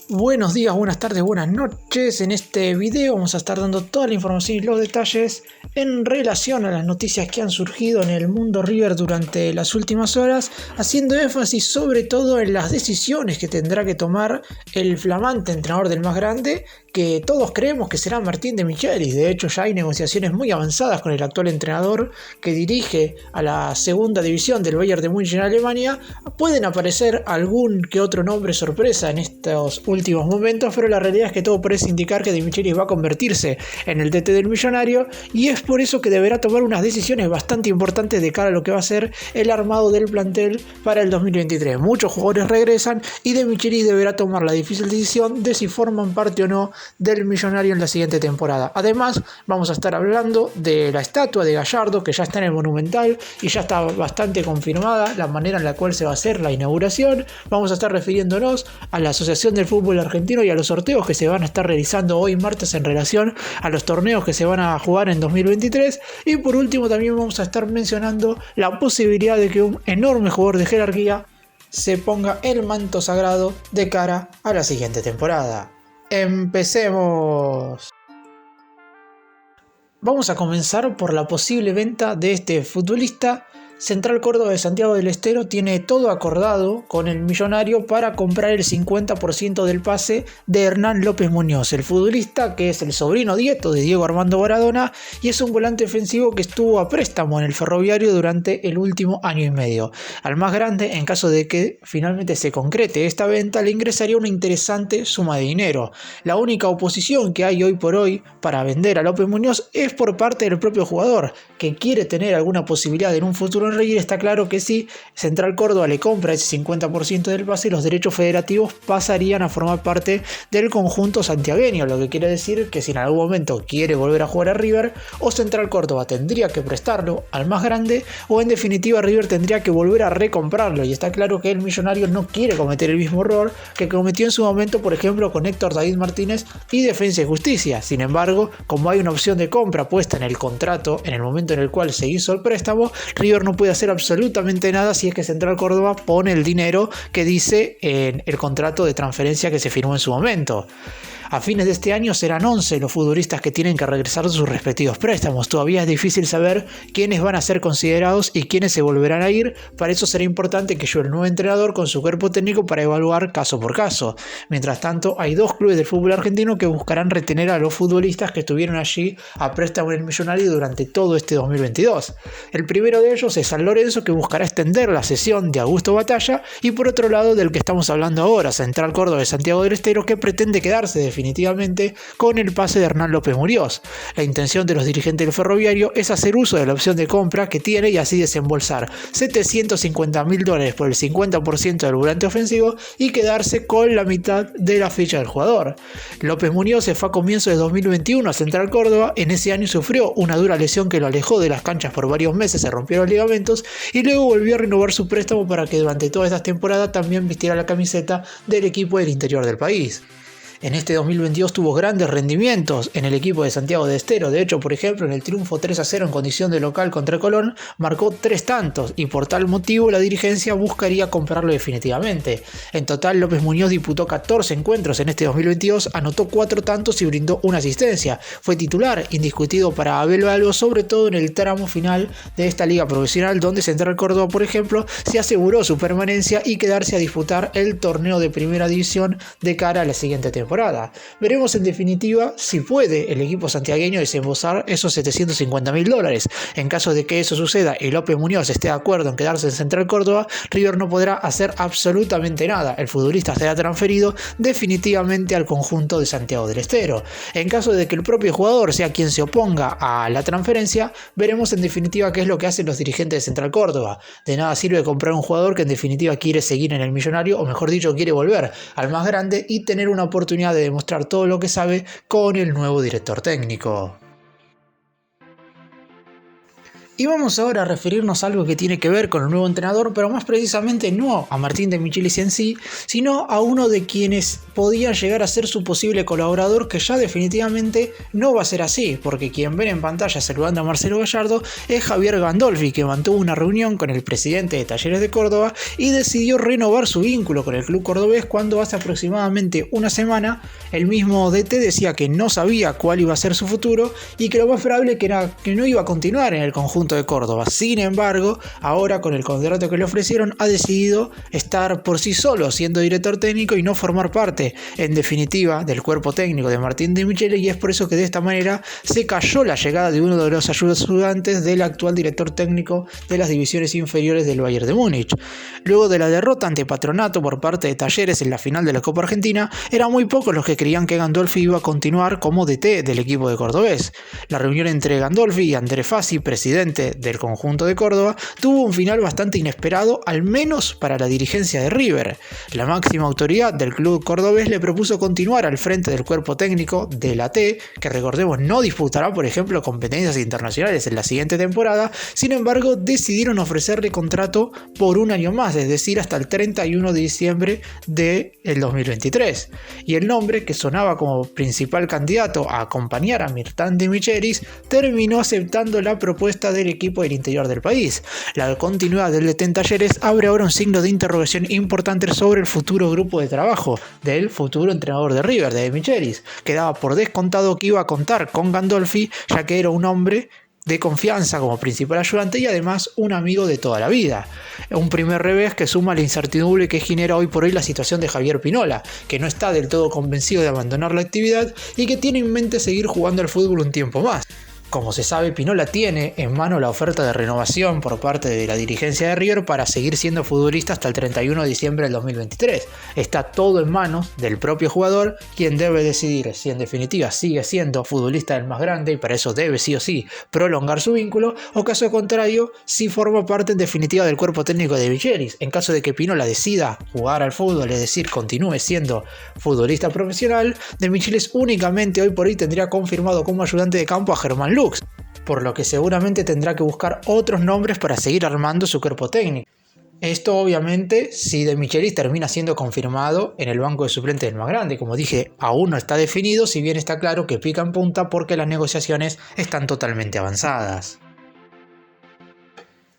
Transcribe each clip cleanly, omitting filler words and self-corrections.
Buenos días, buenas tardes, buenas noches. En este video vamos a estar dando toda la información y los detalles en relación a las noticias que han surgido en el mundo River durante las últimas horas, haciendo énfasis sobre todo en las decisiones que tendrá que tomar el flamante entrenador del más grande, que todos creemos que será Martín de Michelis. De hecho, ya hay negociaciones muy avanzadas con el actual entrenador que dirige a la segunda división del Bayern de Múnich en Alemania. Pueden aparecer algún que otro nombre sorpresa en estos últimos momentos, pero la realidad es que todo parece indicar que De Michelis va a convertirse en el DT del Millonario, y es por eso que deberá tomar unas decisiones bastante importantes de cara a lo que va a ser el armado del plantel para el 2023. Muchos jugadores regresan y De Michelis deberá tomar la difícil decisión de si forman parte o no del Millonario en la siguiente temporada. Además, vamos a estar hablando de la estatua de Gallardo, que ya está en el Monumental y ya está bastante confirmada la manera en la cual se va a hacer la inauguración. Vamos a estar refiriéndonos a la Asociación del Fútbol Argentino y a los sorteos que se van a estar realizando hoy martes en relación a los torneos que se van a jugar en 2023. Y por último también vamos a estar mencionando la posibilidad de que un enorme jugador de jerarquía se ponga el manto sagrado de cara a la siguiente temporada. ¡Empecemos! Vamos a comenzar por la posible venta de este futbolista. Central Córdoba de Santiago del Estero tiene todo acordado con el Millonario para comprar el 50% del pase de Hernán López Muñoz, el futbolista que es el sobrino nieto de Diego Armando Maradona y es un volante ofensivo que estuvo a préstamo en el Ferroviario durante el último año y medio. Al más grande, en caso de que finalmente se concrete esta venta, le ingresaría una interesante suma de dinero. La única oposición que hay hoy por hoy para vender a López Muñoz es por parte del propio jugador, que quiere tener alguna posibilidad en un futuro en River. Está claro que si Central Córdoba le compra ese 50% del pase, los derechos federativos pasarían a formar parte del conjunto santiagueño, lo que quiere decir que si en algún momento quiere volver a jugar a River, o Central Córdoba tendría que prestarlo al más grande, o en definitiva River tendría que volver a recomprarlo, y está claro que el Millonario no quiere cometer el mismo error que cometió en su momento, por ejemplo, con Héctor David Martínez y Defensa y Justicia. Sin embargo, como hay una opción de compra puesta en el contrato en el momento en el cual se hizo el préstamo, River no puede hacer absolutamente nada si es que Central Córdoba pone el dinero que dice en el contrato de transferencia que se firmó en su momento. A fines de este año serán 11 los futbolistas que tienen que regresar de sus respectivos préstamos. Todavía es difícil saber quiénes van a ser considerados y quiénes se volverán a ir. Para eso será importante que llegue el nuevo entrenador con su cuerpo técnico para evaluar caso por caso. Mientras tanto, hay dos clubes del fútbol argentino que buscarán retener a los futbolistas que estuvieron allí a préstamo en el Millonario durante todo este 2022. El primero de ellos es San Lorenzo, que buscará extender la cesión de Augusto Batalla, y por otro lado del que estamos hablando ahora, Central Córdoba de Santiago del Estero, que pretende quedarse definitivamente con el pase de Hernán López Muñoz. La intención de los dirigentes del Ferroviario es hacer uso de la opción de compra que tiene y así desembolsar $750.000 por el 50% del volante ofensivo y quedarse con la mitad de la ficha del jugador. López Muñoz se fue a comienzos de 2021 a Central Córdoba. En ese año sufrió una dura lesión que lo alejó de las canchas por varios meses, se rompieron los ligamentos y luego volvió a renovar su préstamo para que durante todas estas temporadas también vistiera la camiseta del equipo del interior del país. En este 2022 tuvo grandes rendimientos en el equipo de Santiago del Estero. De hecho, por ejemplo, en el triunfo 3-0 en condición de local contra Colón, marcó 3 tantos y por tal motivo la dirigencia buscaría comprarlo definitivamente. En total, López Muñoz disputó 14 encuentros en este 2022, anotó 4 tantos y brindó una asistencia. Fue titular indiscutido para Abel Balbo, sobre todo en el tramo final de esta liga profesional, donde Central Córdoba, por ejemplo, se aseguró su permanencia y quedarse a disputar el torneo de primera división de cara a la siguiente temporada. Veremos en definitiva si puede el equipo santiagueño desembolsar esos $750.000. En caso de que eso suceda y López Muñoz esté de acuerdo en quedarse en Central Córdoba, River no podrá hacer absolutamente nada. El futbolista será transferido definitivamente al conjunto de Santiago del Estero. En caso de que el propio jugador sea quien se oponga a la transferencia, veremos en definitiva qué es lo que hacen los dirigentes de Central Córdoba. De nada sirve comprar un jugador que en definitiva quiere seguir en el Millonario, o mejor dicho, quiere volver al más grande y tener una oportunidad de demostrar todo lo que sabe con el nuevo director técnico. Y vamos ahora a referirnos a algo que tiene que ver con el nuevo entrenador, pero más precisamente no a Martín de Michelis en sí, sino a uno de quienes podía llegar a ser su posible colaborador, que ya definitivamente no va a ser así, porque quien ven en pantalla saludando a Marcelo Gallardo es Javier Gandolfi, que mantuvo una reunión con el presidente de Talleres de Córdoba y decidió renovar su vínculo con el club cordobés cuando hace aproximadamente una semana el mismo DT decía que no sabía cuál iba a ser su futuro y que lo más probable era que no iba a continuar en el conjunto de Córdoba. Sin embargo, ahora con el contrato que le ofrecieron ha decidido estar por sí solo siendo director técnico y no formar parte en definitiva del cuerpo técnico de Martín de Michelis, y es por eso que de esta manera se cayó la llegada de uno de los ayudantes del actual director técnico de las divisiones inferiores del Bayern de Múnich. Luego de la derrota ante Patronato por parte de Talleres en la final de la Copa Argentina, eran muy pocos los que creían que Gandolfi iba a continuar como DT del equipo de cordobés. La reunión entre Gandolfi y André Fassi, presidente del conjunto de Córdoba, tuvo un final bastante inesperado, al menos para la dirigencia de River. La máxima autoridad del club cordobés le propuso continuar al frente del cuerpo técnico de la T, que recordemos no disputará por ejemplo competencias internacionales en la siguiente temporada. Sin embargo, decidieron ofrecerle contrato por un año más, es decir, hasta el 31 de diciembre del 2023. Y el nombre, que sonaba como principal candidato a acompañar a Martín de Michelis, terminó aceptando la propuesta del equipo del interior del país. La continuidad del DT en Talleres abre ahora un signo de interrogación importante sobre el futuro grupo de trabajo del futuro entrenador de River, de Michelis, que daba por descontado que iba a contar con Gandolfi, ya que era un hombre de confianza como principal ayudante y además un amigo de toda la vida. Un primer revés que suma la incertidumbre que genera hoy por hoy la situación de Javier Pinola, que no está del todo convencido de abandonar la actividad y que tiene en mente seguir jugando al fútbol un tiempo más. Como se sabe, Pinola tiene en mano la oferta de renovación por parte de la dirigencia de River para seguir siendo futbolista hasta el 31 de diciembre del 2023. Está todo en manos del propio jugador, quien debe decidir si en definitiva sigue siendo futbolista del más grande y para eso debe sí o sí prolongar su vínculo, o caso contrario, si forma parte en definitiva del cuerpo técnico de Michelis. En caso de que Pinola decida jugar al fútbol, es decir, continúe siendo futbolista profesional, de Michelis únicamente hoy por hoy tendría confirmado como ayudante de campo a Germán Lux, por lo que seguramente tendrá que buscar otros nombres para seguir armando su cuerpo técnico. Esto obviamente si de Michelis termina siendo confirmado en el banco de suplentes del más grande. Como dije, aún no está definido, si bien está claro que pica en punta porque las negociaciones están totalmente avanzadas.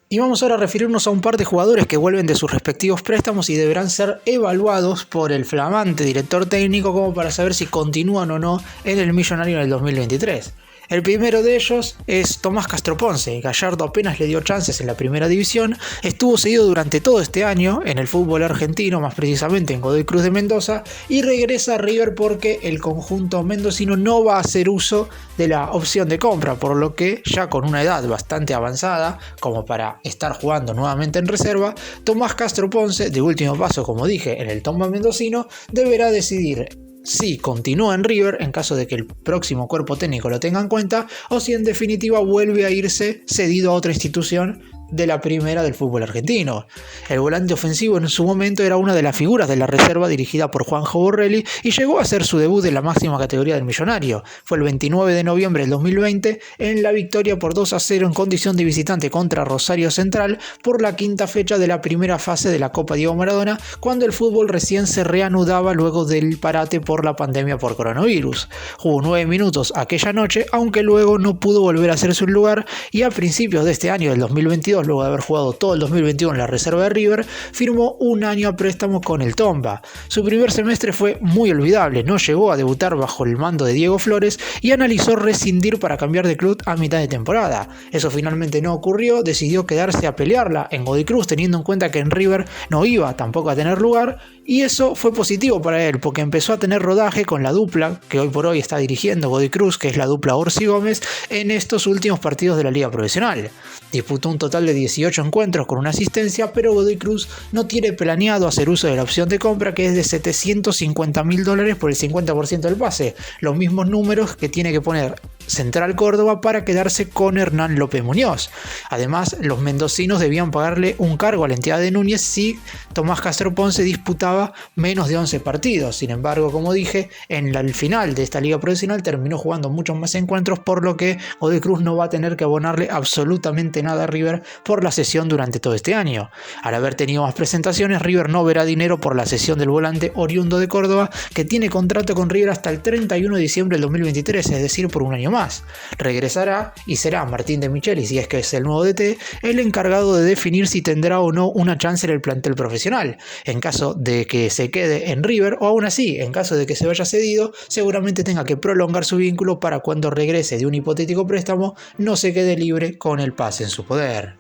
Y vamos ahora a referirnos a un par de jugadores que vuelven de sus respectivos préstamos y deberán ser evaluados por el flamante director técnico como para saber si continúan o no en el Millonario en el 2023. El primero de ellos es Tomás Castroponce. Gallardo apenas le dio chances en la primera división, estuvo seguido durante todo este año en el fútbol argentino, más precisamente en Godoy Cruz de Mendoza, y regresa a River porque el conjunto mendocino no va a hacer uso de la opción de compra, por lo que ya con una edad bastante avanzada como para estar jugando nuevamente en reserva, Tomás Castroponce, de último paso como dije en el Tomba mendocino, deberá decidir si continúa en River en caso de que el próximo cuerpo técnico lo tenga en cuenta, o si en definitiva vuelve a irse cedido a otra institución de la primera del fútbol argentino. El volante ofensivo en su momento era una de las figuras de la reserva dirigida por Juanjo Borrelli y llegó a hacer su debut en la máxima categoría del Millonario. Fue el 29 de noviembre del 2020 en la victoria por 2-0 en condición de visitante contra Rosario Central por la quinta fecha de la primera fase de la Copa Diego Maradona, cuando el fútbol recién se reanudaba luego del parate por la pandemia por coronavirus. Jugó 9 minutos aquella noche, aunque luego no pudo volver a hacerse un lugar, y a principios de este año del 2022, luego de haber jugado todo el 2021 en la reserva de River, firmó un año a préstamo con el Tomba. Su primer semestre fue muy olvidable, no llegó a debutar bajo el mando de Diego Flores y analizó rescindir para cambiar de club a mitad de temporada. Eso finalmente no ocurrió, decidió quedarse a pelearla en Godoy Cruz, teniendo en cuenta que en River no iba tampoco a tener lugar, y eso fue positivo para él porque empezó a tener rodaje con la dupla que hoy por hoy está dirigiendo Godoy Cruz, que es la dupla Orsi Gómez, en estos últimos partidos de la Liga Profesional. Disputó un total de 18 encuentros con una asistencia, pero Godoy Cruz no tiene planeado hacer uso de la opción de compra, que es de $750.000 por el 50% del pase, los mismos números que tiene que poner Central Córdoba para quedarse con Hernán López Muñoz. Además, los mendocinos debían pagarle un cargo a la entidad de Núñez si Tomás Castro Ponce disputaba menos de 11 partidos. Sin embargo, como dije, en el final de esta liga profesional terminó jugando muchos más encuentros, por lo que Godoy Cruz no va a tener que abonarle absolutamente nada a River por la cesión durante todo este año. Al haber tenido más presentaciones, River no verá dinero por la cesión del volante oriundo de Córdoba, que tiene contrato con River hasta el 31 de diciembre del 2023, es decir, por un año más. Regresará y será Martín de Michelis, si es que es el nuevo DT, el encargado de definir si tendrá o no una chance en el plantel profesional. En caso de que se quede en River, o aún así, en caso de que se vaya cedido, seguramente tenga que prolongar su vínculo para cuando regrese de un hipotético préstamo no se quede libre con el pase en su poder.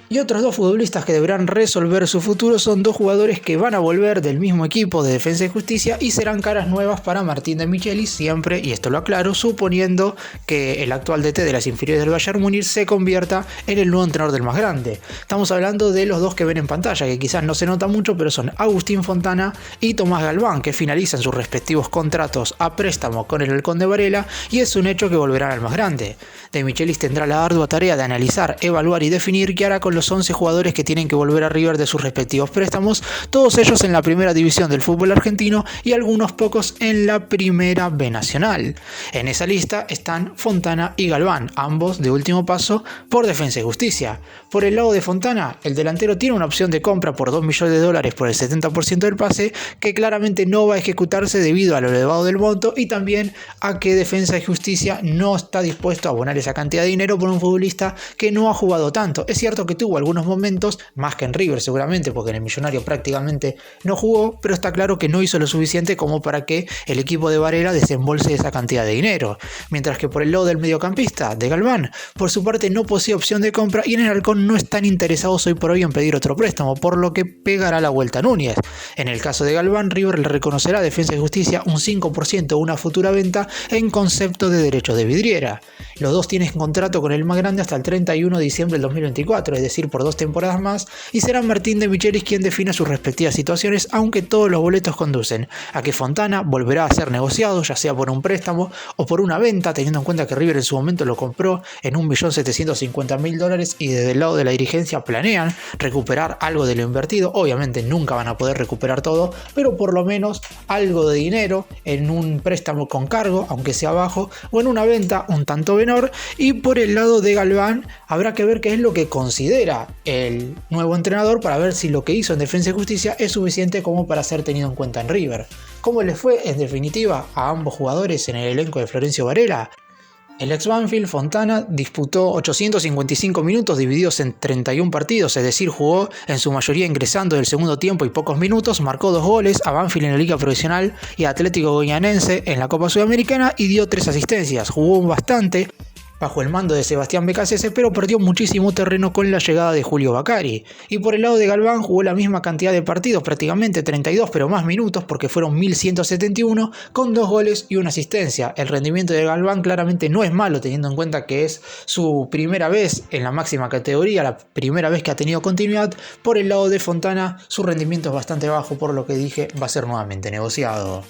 Y otros dos futbolistas que deberán resolver su futuro son dos jugadores que van a volver del mismo equipo de Defensa y Justicia y serán caras nuevas para Martín de Michelis, siempre, y esto lo aclaro, suponiendo que el actual DT de las inferiores del Bayern Múnich se convierta en el nuevo entrenador del más grande. Estamos hablando de los dos que ven en pantalla, que quizás no se nota mucho, pero son Agustín Fontana y Tomás Galván, que finalizan sus respectivos contratos a préstamo con el Halcón de Varela, y es un hecho que volverán al más grande. De Michelis tendrá la ardua tarea de analizar, evaluar y definir qué hará con los 11 jugadores que tienen que volver a River de sus respectivos préstamos, todos ellos en la primera división del fútbol argentino y algunos pocos en la primera B nacional. En esa lista están Fontana y Galván, ambos de último paso por Defensa y Justicia. Por el lado de Fontana, el delantero tiene una opción de compra por $2 millones por el 70% del pase, que claramente no va a ejecutarse debido a lo elevado del monto y también a que Defensa y Justicia no está dispuesto a abonar esa cantidad de dinero por un futbolista que no ha jugado tanto. Es cierto que tuvo algunos momentos, más que en River seguramente, porque en el Millonario prácticamente no jugó, pero está claro que no hizo lo suficiente como para que el equipo de Varela desembolse esa cantidad de dinero. Mientras que por el lado del mediocampista, de Galván, por su parte no posee opción de compra y en el Halcón no están interesados hoy por hoy en pedir otro préstamo, por lo que pegará la vuelta a Núñez. En el caso de Galván, River le reconocerá a Defensa y Justicia un 5% una futura venta en concepto de derechos de vidriera. Los dos tienen contrato con el más grande hasta el 31 de diciembre del 2024, es decir, por 2 temporadas más, y será Martín de Michelis quien defina sus respectivas situaciones, aunque todos los boletos conducen a que Fontana volverá a ser negociado, ya sea por un préstamo o por una venta, teniendo en cuenta que River en su momento lo compró en $1.750.000 y desde el lado de la dirigencia planean recuperar algo de lo invertido. Obviamente nunca van a poder recuperar todo, pero por lo menos algo de dinero en un préstamo con cargo, aunque sea bajo, o en una venta un tanto menor. Y por el lado de Galván habrá que ver qué es lo que considera el nuevo entrenador para ver si lo que hizo en Defensa y Justicia es suficiente como para ser tenido en cuenta en River. ¿Cómo les fue en definitiva a ambos jugadores en el elenco de Florencio Varela? El ex Banfield, Fontana, disputó 855 minutos divididos en 31 partidos, es decir, jugó en su mayoría ingresando del segundo tiempo y pocos minutos, marcó 2 goles a Banfield en la Liga Profesional y a Atlético Goianense en la Copa Sudamericana y dio 3 asistencias. Jugó bastante bajo el mando de Sebastián Becasese, pero perdió muchísimo terreno con la llegada de Julio Bacari. Y por el lado de Galván jugó la misma cantidad de partidos, prácticamente 32, pero más minutos porque fueron 1171, con 2 goles y 1 asistencia. El rendimiento de Galván claramente no es malo, teniendo en cuenta que es su primera vez en la máxima categoría, la primera vez que ha tenido continuidad. Por el lado de Fontana, su rendimiento es bastante bajo, por lo que dije, va a ser nuevamente negociado.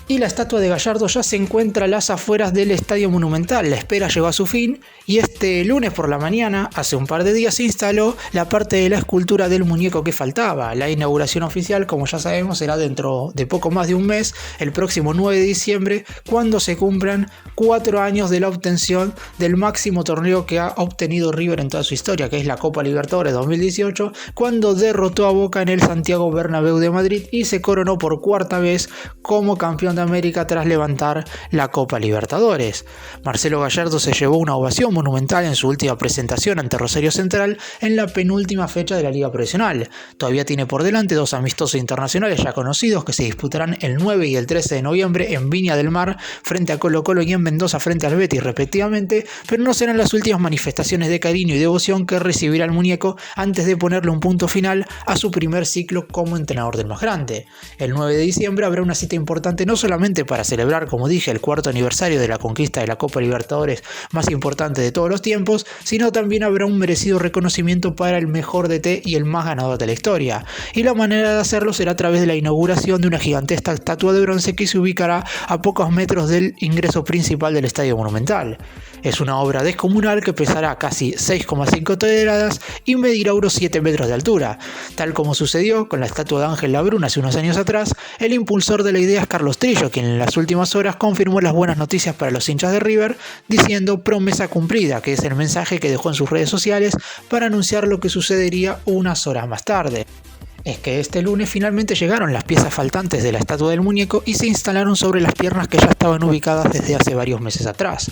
Y la estatua de Gallardo ya se encuentra a las afueras del Estadio Monumental. La espera llegó a su fin y este lunes por la mañana, hace un par de días, se instaló la parte de la escultura del muñeco que faltaba. La inauguración oficial, como ya sabemos, será dentro de poco más de un mes, el próximo 9 de diciembre, cuando se cumplan 4 años de la obtención del máximo torneo que ha obtenido River en toda su historia, que es la Copa Libertadores 2018, cuando derrotó a Boca en el Santiago Bernabéu de Madrid y se coronó por 4ª vez como campeón de América tras levantar la Copa Libertadores. Marcelo Gallardo se llevó una ovación monumental en su última presentación ante Rosario Central en la penúltima fecha de la Liga Profesional. Todavía tiene por delante 2 amistosos internacionales ya conocidos que se disputarán el 9 y el 13 de noviembre en Viña del Mar frente a Colo Colo y en Mendoza frente al Betis respectivamente, pero no serán las últimas manifestaciones de cariño y devoción que recibirá el muñeco antes de ponerle un punto final a su primer ciclo como entrenador del más grande. El 9 de diciembre habrá una cita importante no solo solamente para celebrar, como dije, el cuarto aniversario de la conquista de la Copa Libertadores más importante de todos los tiempos, sino también habrá un merecido reconocimiento para el mejor DT y el más ganador de la historia. Y la manera de hacerlo será a través de la inauguración de una gigantesca estatua de bronce que se ubicará a pocos metros del ingreso principal del Estadio Monumental. Es una obra descomunal que pesará casi 6,5 toneladas y medirá unos 7 metros de altura. Tal como sucedió con la estatua de Ángel Labruna hace unos años atrás, el impulsor de la idea es Carlos Trillo, quien en las últimas horas confirmó las buenas noticias para los hinchas de River, diciendo promesa cumplida, que es el mensaje que dejó en sus redes sociales para anunciar lo que sucedería unas horas más tarde. Es que este lunes finalmente llegaron las piezas faltantes de la estatua del muñeco y se instalaron sobre las piernas que ya estaban ubicadas desde hace varios meses atrás.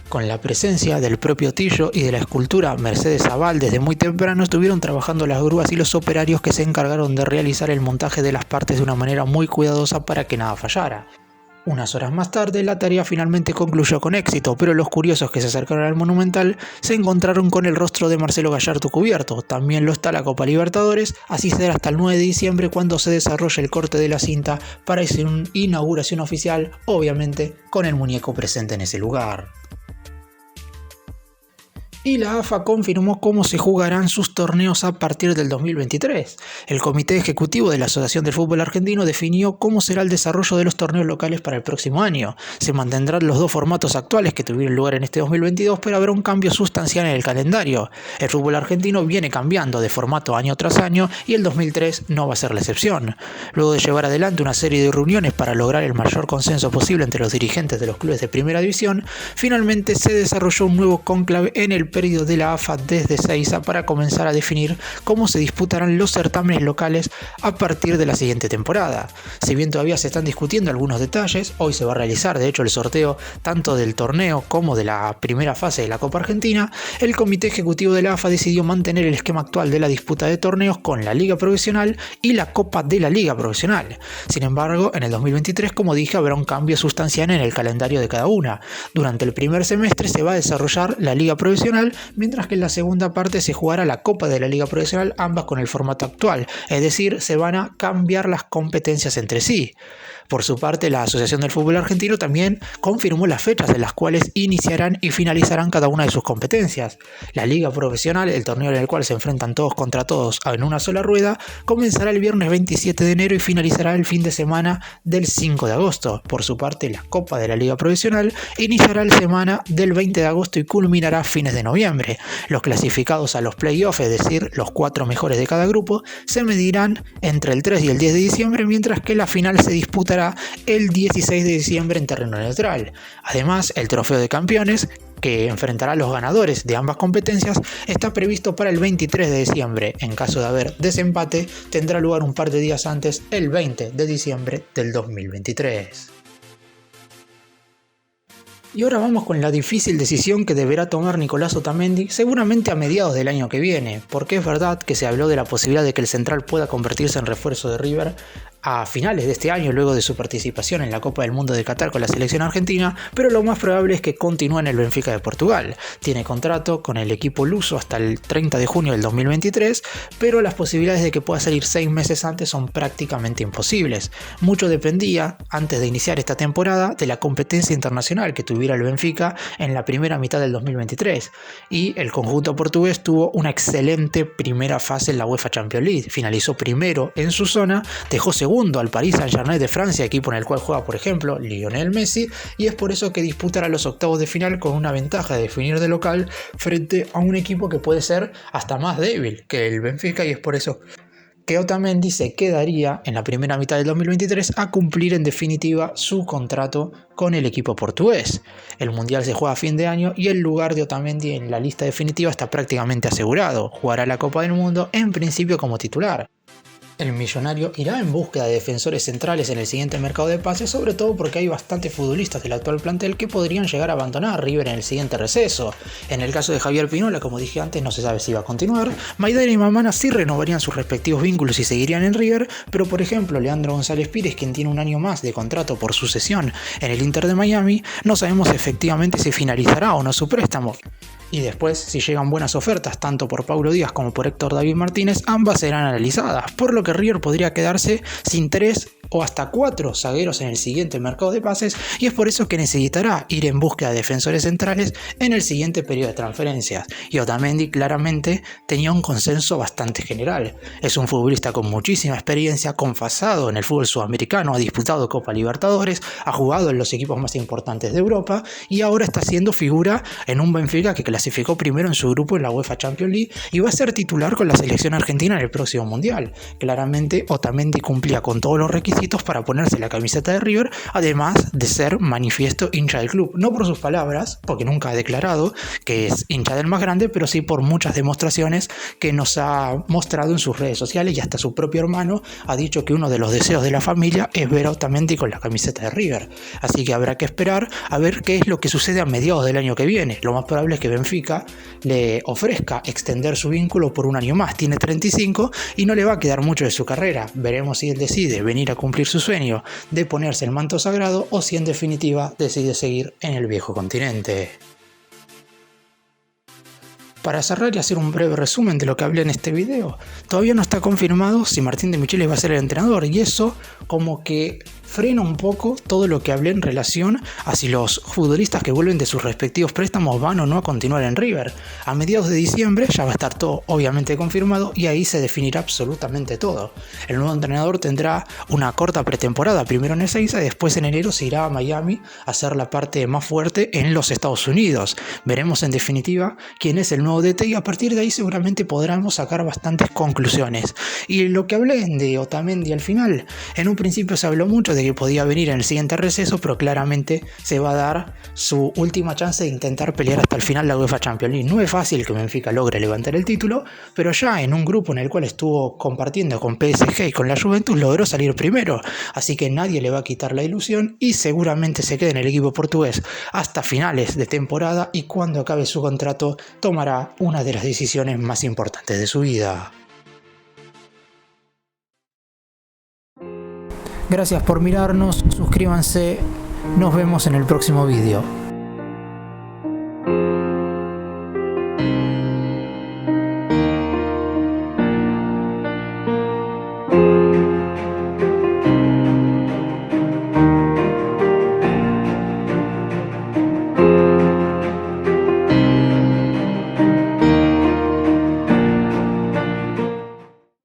Con la presencia del propio Tillo y de la escultura Mercedes Aval, desde muy temprano estuvieron trabajando las grúas y los operarios que se encargaron de realizar el montaje de las partes de una manera muy cuidadosa para que nada fallara. Unas horas más tarde la tarea finalmente concluyó con éxito, pero los curiosos que se acercaron al Monumental se encontraron con el rostro de Marcelo Gallardo cubierto. También lo está la Copa Libertadores, así será hasta el 9 de diciembre cuando se desarrolle el corte de la cinta para esa inauguración oficial, obviamente con el muñeco presente en ese lugar. Y la AFA confirmó cómo se jugarán sus torneos a partir del 2023. El Comité Ejecutivo de la Asociación del Fútbol Argentino definió cómo será el desarrollo de los torneos locales para el próximo año. Se mantendrán los dos formatos actuales que tuvieron lugar en este 2022, pero habrá un cambio sustancial en el calendario. El fútbol argentino viene cambiando de formato año tras año y el 2003 no va a ser la excepción. Luego de llevar adelante una serie de reuniones para lograr el mayor consenso posible entre los dirigentes de los clubes de primera división, finalmente se desarrolló un nuevo cónclave en el periodo de la AFA desde Seiza para comenzar a definir cómo se disputarán los certámenes locales a partir de la siguiente temporada. Si bien todavía se están discutiendo algunos detalles, hoy se va a realizar de hecho el sorteo tanto del torneo como de la primera fase de la Copa Argentina, el Comité Ejecutivo de la AFA decidió mantener el esquema actual de la disputa de torneos con la Liga Profesional y la Copa de la Liga Profesional. Sin embargo, en el 2023, como dije, habrá un cambio sustancial en el calendario de cada una. Durante el primer semestre se va a desarrollar la Liga Profesional, mientras que en la segunda parte se jugará la Copa de la Liga Profesional, ambas con el formato actual, es decir, se van a cambiar las competencias entre sí. Por su parte, la Asociación del Fútbol Argentino también confirmó las fechas en las cuales iniciarán y finalizarán cada una de sus competencias. La Liga Profesional, el torneo en el cual se enfrentan todos contra todos en una sola rueda, comenzará el viernes 27 de enero y finalizará el fin de semana del 5 de agosto. Por su parte, la Copa de la Liga Profesional iniciará la semana del 20 de agosto y culminará a fines de noviembre. Los clasificados a los playoffs, es decir, los 4 mejores de cada grupo, se medirán entre el 3 y el 10 de diciembre, mientras que la final se disputará el 16 de diciembre en terreno neutral. Además, el Trofeo de Campeones, que enfrentará a los ganadores de ambas competencias, está previsto para el 23 de diciembre. En caso de haber desempate, tendrá lugar un par de días antes, el 20 de diciembre del 2023. Y ahora vamos con la difícil decisión que deberá tomar Nicolás Otamendi seguramente a mediados del año que viene, porque es verdad que se habló de la posibilidad de que el central pueda convertirse en refuerzo de River a finales de este año, luego de su participación en la Copa del Mundo de Qatar con la selección argentina, pero lo más probable es que continúe en el Benfica de Portugal. Tiene contrato con el equipo luso hasta el 30 de junio del 2023, pero las posibilidades de que pueda salir 6 meses antes son prácticamente imposibles. Mucho dependía, antes de iniciar esta temporada, de la competencia internacional que tuviera el Benfica en la primera mitad del 2023, y el conjunto portugués tuvo una excelente primera fase en la UEFA Champions League. Finalizó primero en su zona, dejó segundo al Paris Saint-Germain de Francia, equipo en el cual juega por ejemplo Lionel Messi, y es por eso que disputará los octavos de final con una ventaja de definir de local frente a un equipo que puede ser hasta más débil que el Benfica, y es por eso que Otamendi se quedaría en la primera mitad del 2023 a cumplir en definitiva su contrato con el equipo portugués. El Mundial se juega a fin de año y el lugar de Otamendi en la lista definitiva está prácticamente asegurado. Jugará la Copa del Mundo en principio como titular. El millonario irá en búsqueda de defensores centrales en el siguiente mercado de pases, sobre todo porque hay bastantes futbolistas del actual plantel que podrían llegar a abandonar a River en el siguiente receso. En el caso de Javier Pinola, como dije antes, no se sabe si va a continuar. Maidana y Mamana sí renovarían sus respectivos vínculos y seguirían en River, pero por ejemplo Leandro González Pires, quien tiene un año más de contrato por sucesión en el Inter de Miami, no sabemos efectivamente si finalizará o no su préstamo. Y después, si llegan buenas ofertas tanto por Paulo Díaz como por Héctor David Martínez, ambas serán analizadas, por lo que River podría quedarse sin 3 o hasta 4 zagueros en el siguiente mercado de pases, y es por eso que necesitará ir en búsqueda de defensores centrales en el siguiente periodo de transferencias. Y Otamendi claramente tenía un consenso bastante general. Es un futbolista con muchísima experiencia, confasado en el fútbol sudamericano, ha disputado Copa Libertadores, ha jugado en los equipos más importantes de Europa y ahora está siendo figura en un Benfica que clasificó primero en su grupo en la UEFA Champions League y va a ser titular con la selección argentina en el próximo Mundial. Claramente Otamendi cumplía con todos los requisitos para ponerse la camiseta de River, además de ser manifiesto hincha del club. No por sus palabras, porque nunca ha declarado que es hincha del más grande, pero sí por muchas demostraciones que nos ha mostrado en sus redes sociales, y hasta su propio hermano ha dicho que uno de los deseos de la familia es ver a Otamendi con la camiseta de River. Así que habrá que esperar a ver qué es lo que sucede a mediados del año que viene. Lo más probable es que Benfica le ofrezca extender su vínculo por un año más. Tiene 35 y no le va a quedar mucho de su carrera. Veremos si él decide venir a cumplir su sueño de ponerse el manto sagrado o si en definitiva decide seguir en el viejo continente. Para cerrar y hacer un breve resumen de lo que hablé en este video, todavía no está confirmado si Martín de Michelis va a ser el entrenador, y eso como que frena un poco todo lo que hablé en relación a si los futbolistas que vuelven de sus respectivos préstamos van o no a continuar en River. A mediados de diciembre ya va a estar todo obviamente confirmado y ahí se definirá absolutamente todo. El nuevo entrenador tendrá una corta pretemporada, primero en Ezeiza y después en enero se irá a Miami a hacer la parte más fuerte en los Estados Unidos. Veremos en definitiva quién es el nuevo DT y a partir de ahí seguramente podremos sacar bastantes conclusiones. Y lo que hablé de Otamendi al final, en un principio se habló mucho de que podía venir en el siguiente receso, pero claramente se va a dar su última chance de intentar pelear hasta el final la UEFA Champions League. No es fácil que Benfica logre levantar el título, pero ya en un grupo en el cual estuvo compartiendo con PSG y con la Juventus logró salir primero, así que nadie le va a quitar la ilusión y seguramente se quede en el equipo portugués hasta finales de temporada, y cuando acabe su contrato tomará una de las decisiones más importantes de su vida. Gracias por mirarnos, suscríbanse, nos vemos en el próximo vídeo.